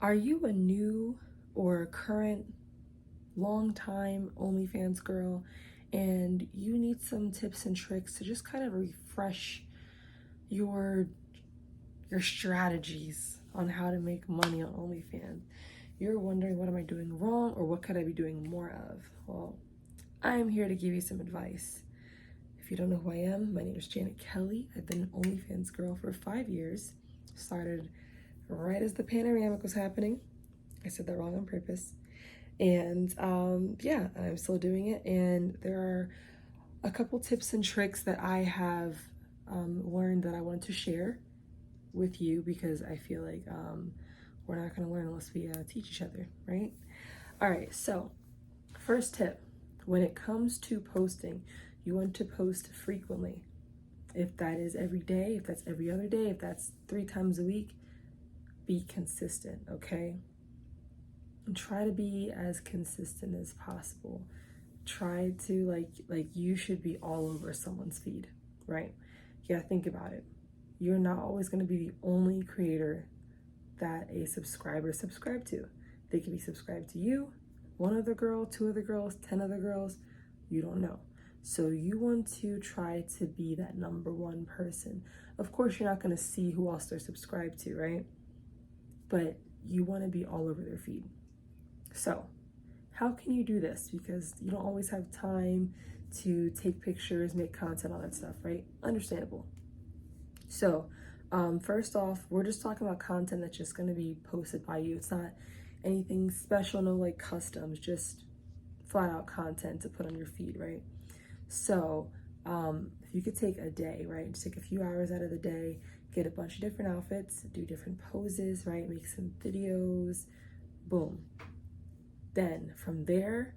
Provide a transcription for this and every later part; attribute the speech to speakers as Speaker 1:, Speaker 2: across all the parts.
Speaker 1: Are you a new or current long-time OnlyFans girl and you need some tips and tricks to just kind of refresh your strategies on how to make money on OnlyFans? You're wondering, what am I doing wrong or what could I be doing more of? Well, I am here to give you some advice. If you don't know who I am, my name is Janet Kelly. I've been an OnlyFans girl for 5 years. Started right as the panoramic was happening. I said that wrong on purpose. And yeah, I'm still doing it. And there are a couple tips and tricks that I have learned that I want to share with you, because I feel like we're not going to learn unless we teach each other, right? All right, so first tip, when it comes to posting, you want to post frequently. If that is every day, if that's every other day, if that's 3 times a week, be consistent, okay? And try to be as consistent as possible. Try to like you should be all over someone's feed, right? Yeah, think about it. You're not always going to be the only creator that a subscriber subscribe to. They could be subscribed to you, 1 other girl, 2 other girls, 10 other girls, you don't know. So you want to try to be that number 1 person. Of course, you're not going to see who else they're subscribed to, right? But you want to be all over their feed. So how can you do this? Because you don't always have time to take pictures, make content, all that stuff, right? Understandable. So first off, we're just talking about content that's just going to be posted by you. It's not anything special, no like customs, just flat out content to put on your feed, right? So if you could take a day, right? Just take a few hours out of the day, get a bunch of different outfits, do different poses, right? Make some videos, boom. Then from there,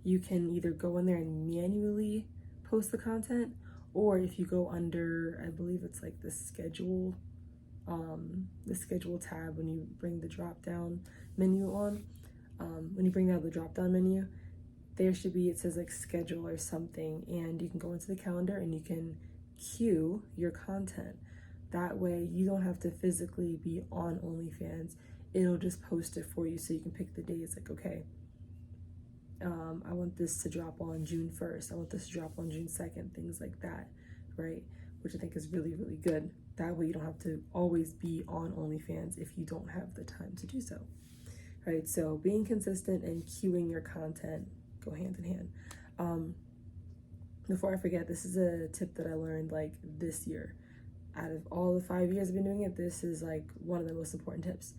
Speaker 1: you can either go in there and manually post the content, or if you go under, I believe it's like the schedule tab, when you bring the drop down menu on, when you bring down the drop down menu, there should be, it says like schedule or something, and you can go into the calendar and you can queue your content. That way you don't have to physically be on OnlyFans. It'll just post it for you, so you can pick the days, like, okay, I want this to drop on June 1st. I want this to drop on June 2nd, things like that, right? Which I think is really, really good. That way you don't have to always be on OnlyFans if you don't have the time to do so, right? So being consistent and queuing your content go hand in hand. Before I forget, this is a tip that I learned like this year. Out of all the 5 years I've been doing it, this is like one of the most important tips.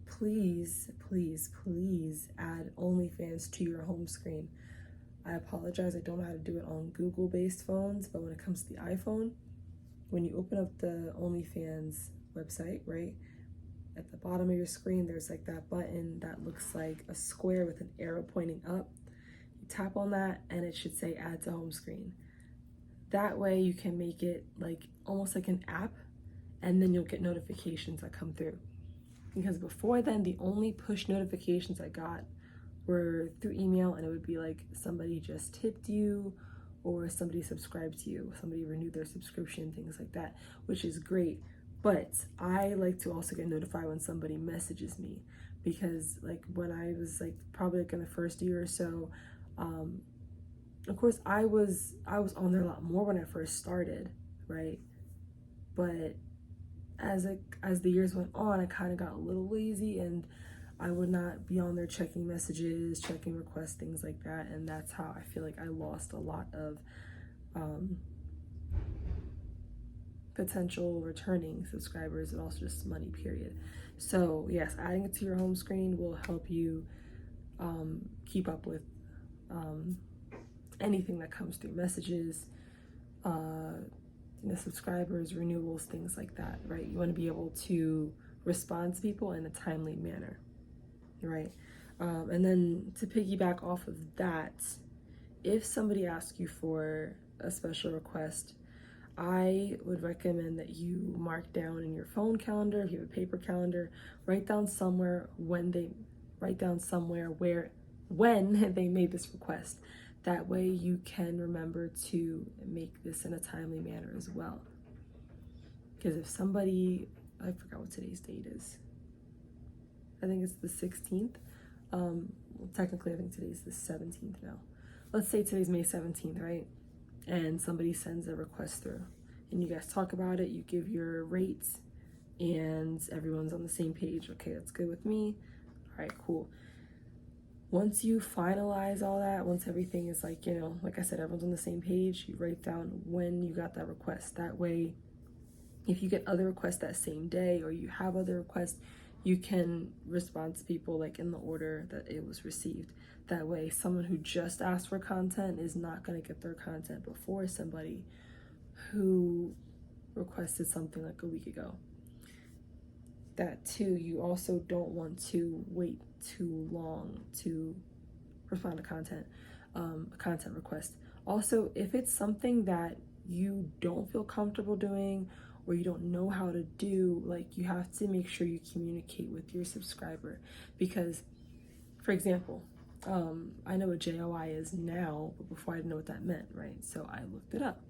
Speaker 1: Please, please, please add OnlyFans to your home screen. I apologize, I don't know how to do it on Google-based phones, but when it comes to the iPhone, when you open up the OnlyFans website, right, at the bottom of your screen, there's like that button that looks like a square with an arrow pointing up. You tap on that and it should say add to home screen. That way you can make it like almost like an app, and then you'll get notifications that come through. Because before then, the only push notifications I got were through email, and it would be like somebody just tipped you, or somebody subscribed to you, somebody renewed their subscription, things like that, which is great. But I like to also get notified when somebody messages me, because like when I was like probably like in the first year or so, of course I was on there a lot more when I first started, right? But as the years went on, I kind of got a little lazy, and I would not be on there checking messages, checking requests, things like that. And that's how I feel like I lost a lot of potential returning subscribers, and also just money, period. So yes, adding it to your home screen will help you keep up with anything that comes through, messages, subscribers, renewals, things like that, right? You want to be able to respond to people in a timely manner, right? And then to piggyback off of that, if somebody asks you for a special request, I would recommend that you mark down in your phone calendar, if you have a paper calendar, write down somewhere when they made this request. That way you can remember to make this in a timely manner as well. Because if somebody, I forgot what today's date is. I think it's the 16th. Well, technically, I think today's the 17th now. Let's say today's May 17th, right? And somebody sends a request through, and you guys talk about it, you give your rates, and everyone's on the same page. Okay, that's good with me. All right, cool. Once you finalize all that, once everything is like, you know, like I said, everyone's on the same page, you write down when you got that request. That way, if you get other requests that same day or you have other requests, you can respond to people like in the order that it was received. That way, someone who just asked for content is not going to get their content before somebody who requested something like a week ago. That too, you also don't want to wait too long to respond to a content request. Also, if it's something that you don't feel comfortable doing or you don't know how to do, like, you have to make sure you communicate with your subscriber. Because, for example, I know what JOI is now, but before I didn't know what that meant, right? So I looked it up,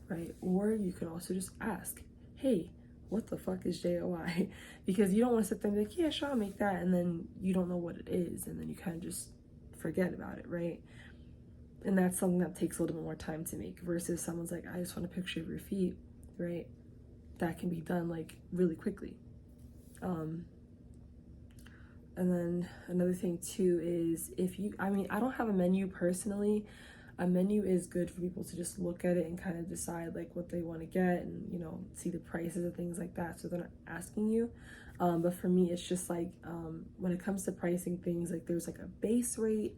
Speaker 1: right? Or you could also just ask, hey, what the fuck is JOI? Because you don't want to sit there and be like, yeah, sure, I'll make that, and then you don't know what it is, and then you kind of just forget about it, right? And that's something that takes a little bit more time to make versus someone's like, I just want a picture of your feet, right? That can be done like really quickly. And then another thing too is I don't have a menu personally. A menu is good for people to just look at it and kind of decide like what they want to get and, you know, see the prices and things like that. So they're not asking you. But for me, it's just like when it comes to pricing things, like there's like a base rate.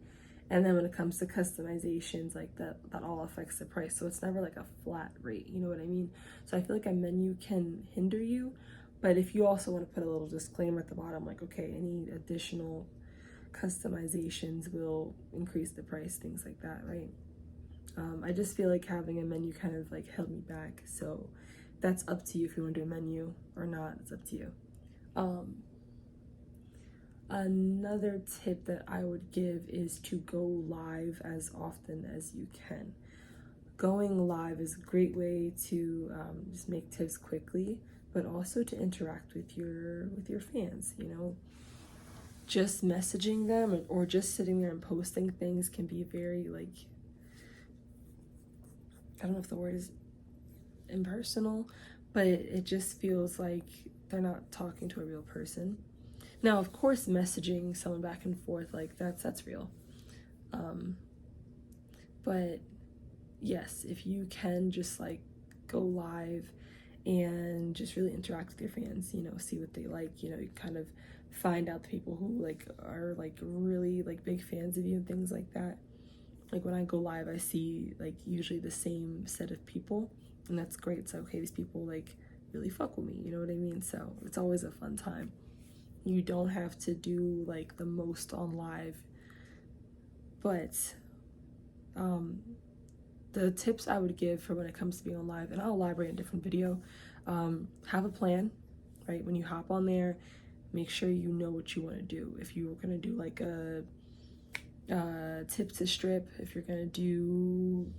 Speaker 1: And then when it comes to customizations, like that all affects the price. So it's never like a flat rate, you know what I mean? So I feel like a menu can hinder you. But if you also want to put a little disclaimer at the bottom, like, okay, any additional customizations will increase the price, things like that, right? I just feel like having a menu kind of like held me back. So that's up to you if you want to do a menu or not. It's up to you. Another tip that I would give is to go live as often as you can. Going live is a great way to just make tips quickly, but also to interact with your fans, you know. Just messaging them or just sitting there and posting things can be very, like, I don't know if the word is impersonal, but it just feels like they're not talking to a real person. Now, of course, messaging someone back and forth, like, that's real. But yes, if you can just like go live and just really interact with your fans, you know, see what they like, you know, you kind of find out the people who like are like really like big fans of you and things like that. Like when I go live, I see like usually the same set of people, and that's great. So okay, these people like really fuck with me, you know what I mean? So it's always a fun time. You don't have to do like the most on live, but the tips I would give for when it comes to being on live, and I'll elaborate in a different video, have a plan, right? When you hop on there, make sure you know what you want to do. If you're going to do like a tip to strip, if you're going to do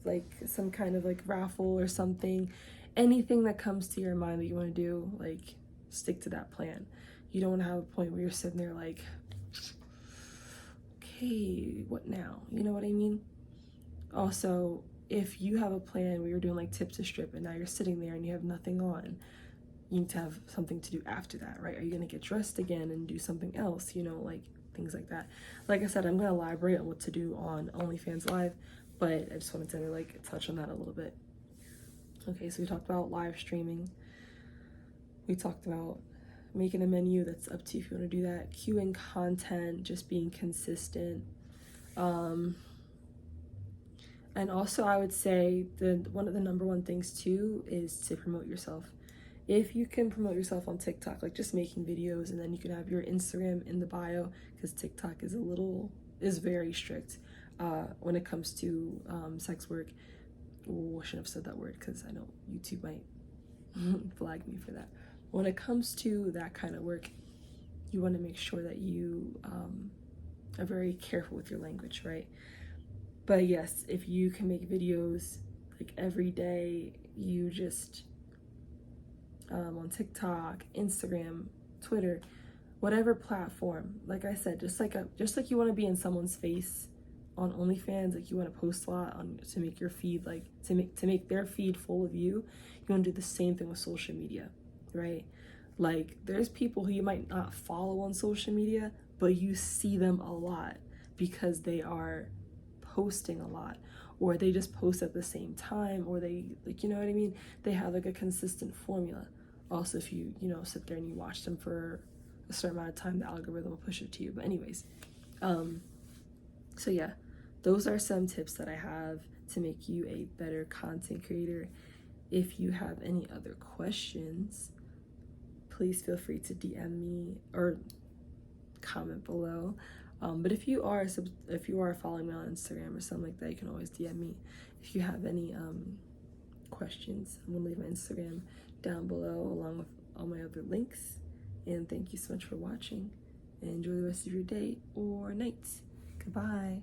Speaker 1: like some kind of like raffle or something, anything that comes to your mind that you want to do, like stick to that plan. You don't want to have a point where you're sitting there like, okay, what now? You know what I mean? Also, if you have a plan where you're doing like tips to strip and now you're sitting there and you have nothing on, you need to have something to do after that, right? Are you going to get dressed again and do something else, you know, like things like that. Like I said, I'm going to elaborate on what to do on OnlyFans Live, but I just wanted to like touch on that a little bit. Okay, so we talked about live streaming. We talked about making a menu. That's up to you if you want to do that. Queuing content, just being consistent. And also I would say one of the number one things too is to promote yourself. If you can promote yourself on TikTok, like just making videos, and then you can have your Instagram in the bio, because TikTok is very strict when it comes to sex work. Ooh, I shouldn't have said that word because I know YouTube might flag me for that. When it comes to that kind of work, you want to make sure that you are very careful with your language, right? But yes, if you can make videos like every day, you just on TikTok, Instagram, Twitter, whatever platform, like I said, just like you want to be in someone's face on OnlyFans, like you want to post a lot on to make your feed, like to make their feed full of you. You want to do the same thing with social media, right? Like there's people who you might not follow on social media, but you see them a lot because they are posting a lot, or they just post at the same time, or they, like, you know what I mean, they have like a consistent formula. Also, if you sit there and you watch them for a certain amount of time, the algorithm will push it to you. But anyways, so yeah, those are some tips that I have to make you a better content creator. If you have any other questions, please feel free to DM me or comment below. But if you are following me on Instagram or something like that, you can always DM me. If you have any questions, I'm gonna leave my Instagram down below along with all my other links. And thank you so much for watching, and enjoy the rest of your day or night. Goodbye.